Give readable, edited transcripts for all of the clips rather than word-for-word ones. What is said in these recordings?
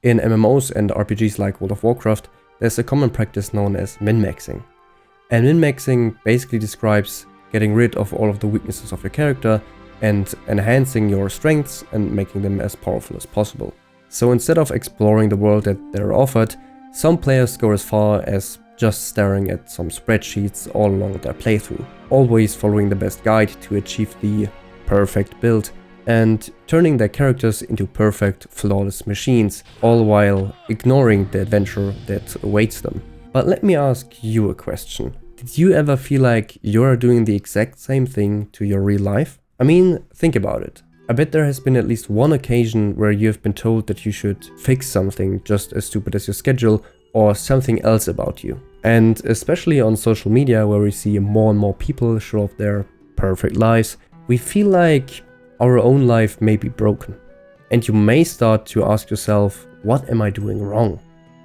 In MMOs and RPGs like World of Warcraft, there's a common practice known as min-maxing. And min-maxing basically describes getting rid of all of the weaknesses of your character and enhancing your strengths and making them as powerful as possible. So instead of exploring the world that they're offered, some players go as far as just staring at some spreadsheets all along their playthrough, always following the best guide to achieve the perfect build and turning their characters into perfect, flawless machines, all while ignoring the adventure that awaits them. But let me ask you a question. Did you ever feel like you're doing the exact same thing to your real life? I mean, think about it. I bet there has been at least one occasion where you have been told that you should fix something just as stupid as your schedule or something else about you. And especially on social media, where we see more and more people show off their perfect lives, we feel like our own life may be broken. And you may start to ask yourself, what am I doing wrong?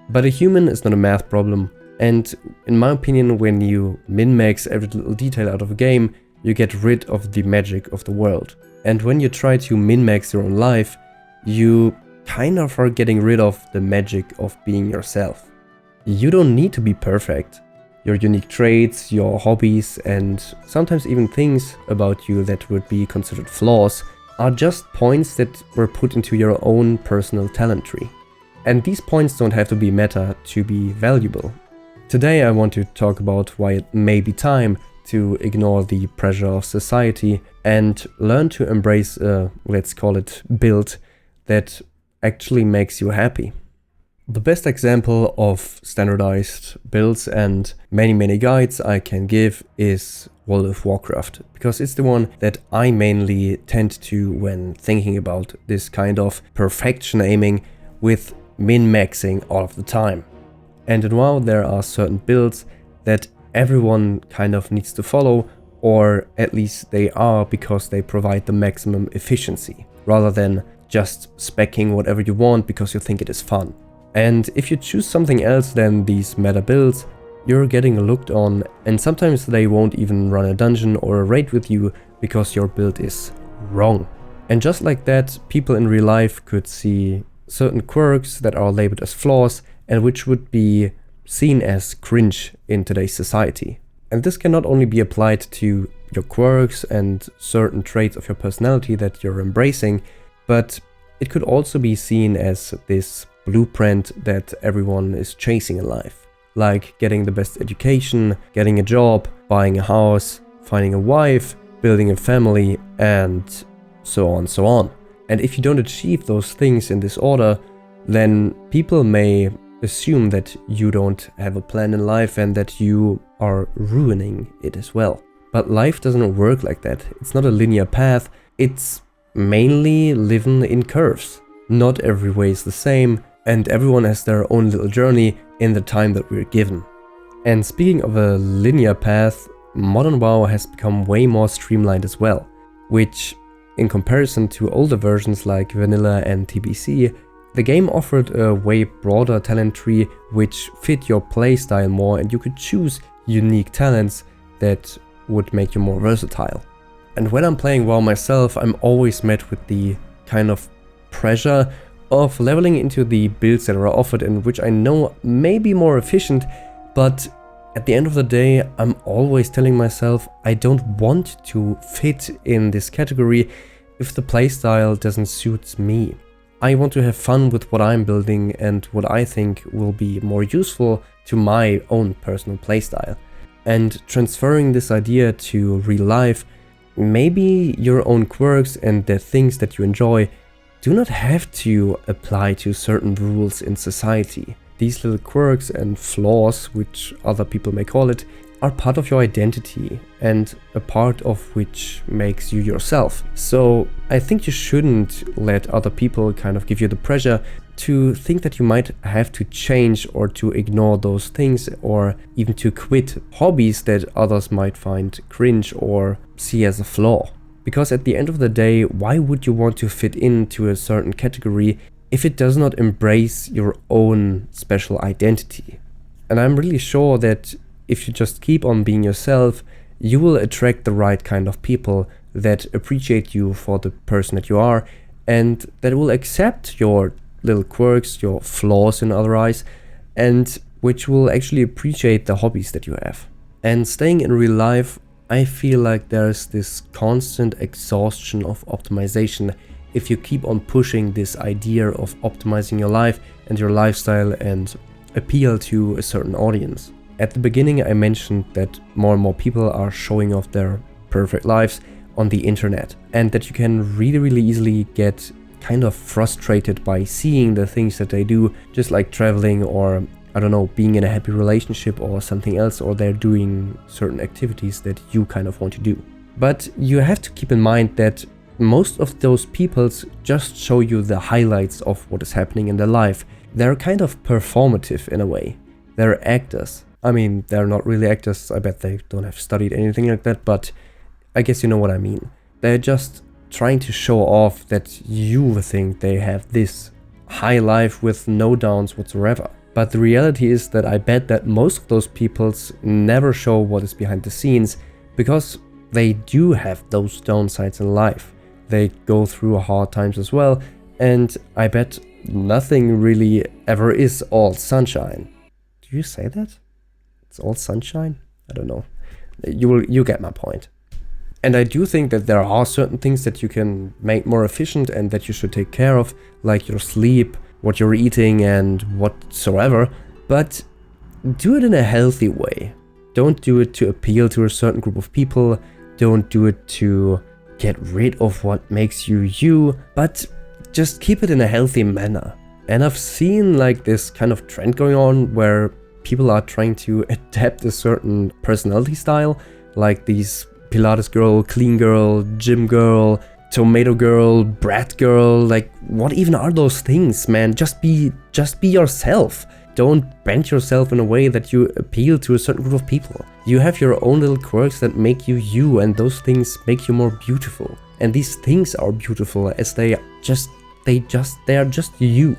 But a human is not a math problem. And in my opinion, when you min-max every little detail out of a game, you get rid of the magic of the world. And when you try to min-max your own life, you kind of are getting rid of the magic of being yourself. You don't need to be perfect. Your unique traits, your hobbies, and sometimes even things about you that would be considered flaws are just points that were put into your own personal talent tree. And these points don't have to be meta to be valuable. Today I want to talk about why it may be time to ignore the pressure of society and learn to embrace a, let's call it, build that actually makes you happy. The best example of standardized builds and many guides I can give is World of Warcraft, because it's the one that I mainly tend to when thinking about this kind of perfection aiming with min-maxing all of the time. And in WoW there are certain builds that everyone kind of needs to follow, or at least they are, because they provide the maximum efficiency, rather than just speccing whatever you want because you think it is fun. And if you choose something else than these meta builds, you're getting looked on, and sometimes they won't even run a dungeon or a raid with you because your build is wrong. And just like that, people in real life could see certain quirks that are labeled as flaws and which would be seen as cringe in today's society. And this can not only be applied to your quirks and certain traits of your personality that you're embracing, but it could also be seen as this blueprint that everyone is chasing in life. Like getting the best education, getting a job, buying a house, finding a wife, building a family, and so on, so on. And if you don't achieve those things in this order, then people may assume that you don't have a plan in life and that you are ruining it as well. But life doesn't work like that. It's not a linear path. It's mainly living in curves. Not every way is the same, and everyone has their own little journey in the time that we're given. And speaking of a linear path, modern WoW has become way more streamlined as well, which in comparison to older versions like Vanilla and TBC, the game offered a way broader talent tree which fit your playstyle more, and you could choose unique talents that would make you more versatile. And when I'm playing WoW myself, I'm always met with the kind of pressure of leveling into the builds that are offered and which I know may be more efficient, but at the end of the day, I'm always telling myself I don't want to fit in this category if the playstyle doesn't suit me. I want to have fun with what I'm building and what I think will be more useful to my own personal playstyle. And transferring this idea to real life, maybe your own quirks and the things that you enjoy do not have to apply to certain rules in society. These little quirks and flaws, which other people may call it, are part of your identity and a part of which makes you yourself. So I think you shouldn't let other people kind of give you the pressure to think that you might have to change or to ignore those things, or even to quit hobbies that others might find cringe or see as a flaw. Because at the end of the day, why would you want to fit into a certain category if it does not embrace your own special identity? And I'm really sure that if you just keep on being yourself, you will attract the right kind of people that appreciate you for the person that you are and that will accept your little quirks, your flaws in other eyes, and which will actually appreciate the hobbies that you have. And staying in real life, I feel like there's this constant exhaustion of optimization if you keep on pushing this idea of optimizing your life and your lifestyle and appeal to a certain audience. At the beginning I mentioned that more and more people are showing off their perfect lives on the internet, and that you can really easily get kind of frustrated by seeing the things that they do, just like traveling or, I don't know, being in a happy relationship or something else, or they're doing certain activities that you kind of want to do. But you have to keep in mind that most of those people just show you the highlights of what is happening in their life. They're kind of performative in a way. They're actors. I mean, they're not really actors. I bet they don't have studied anything like that, but I guess you know what I mean. They're just trying to show off that you think they have this high life with no downs whatsoever. But the reality is that I bet that most of those people never show what is behind the scenes, because they do have those downsides in life. They go through hard times as well, and I bet nothing really ever is all sunshine. Do you say that? It's all sunshine? I don't know. You get my point. And I do think that there are certain things that you can make more efficient and that you should take care of, like your sleep, what you're eating and whatsoever, but do it in a healthy way. Don't do it to appeal to a certain group of people. Don't do it to get rid of what makes you you, but just keep it in a healthy manner. And I've seen like this kind of trend going on where people are trying to adapt a certain personality style, like these Pilates girl, clean girl, gym girl, tomato girl, brat girl. Like, what even are those things, man? Just be yourself. Don't bend yourself in a way that you appeal to a certain group of people. You have your own little quirks that make you you, and those things make you more beautiful. And these things are beautiful as they are just you.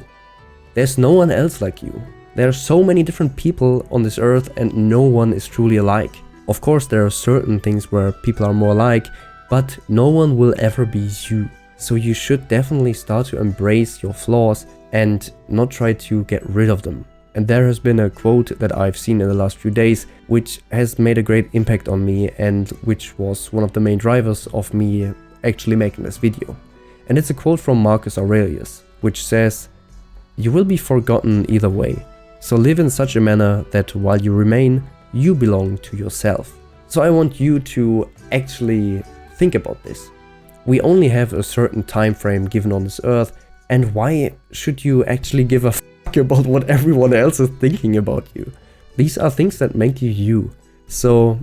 There's no one else like you. There are so many different people on this earth and no one is truly alike. Of course, there are certain things where people are more alike, but no one will ever be you. So you should definitely start to embrace your flaws and not try to get rid of them. And there has been a quote that I've seen in the last few days, which has made a great impact on me and which was one of the main drivers of me actually making this video. And it's a quote from Marcus Aurelius, which says, "You will be forgotten either way. So live in such a manner that while you remain, you belong to yourself." So I want you to actually think about this. We only have a certain time frame given on this earth, and why should you actually give a fuck about what everyone else is thinking about you? These are things that make you you. So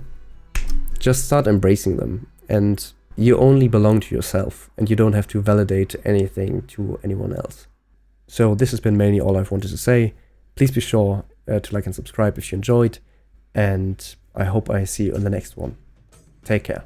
just start embracing them, and you only belong to yourself, and you don't have to validate anything to anyone else. So this has been mainly all I've wanted to say. Please be sure to like and subscribe if you enjoyed, and I hope I see you in the next one. Take care.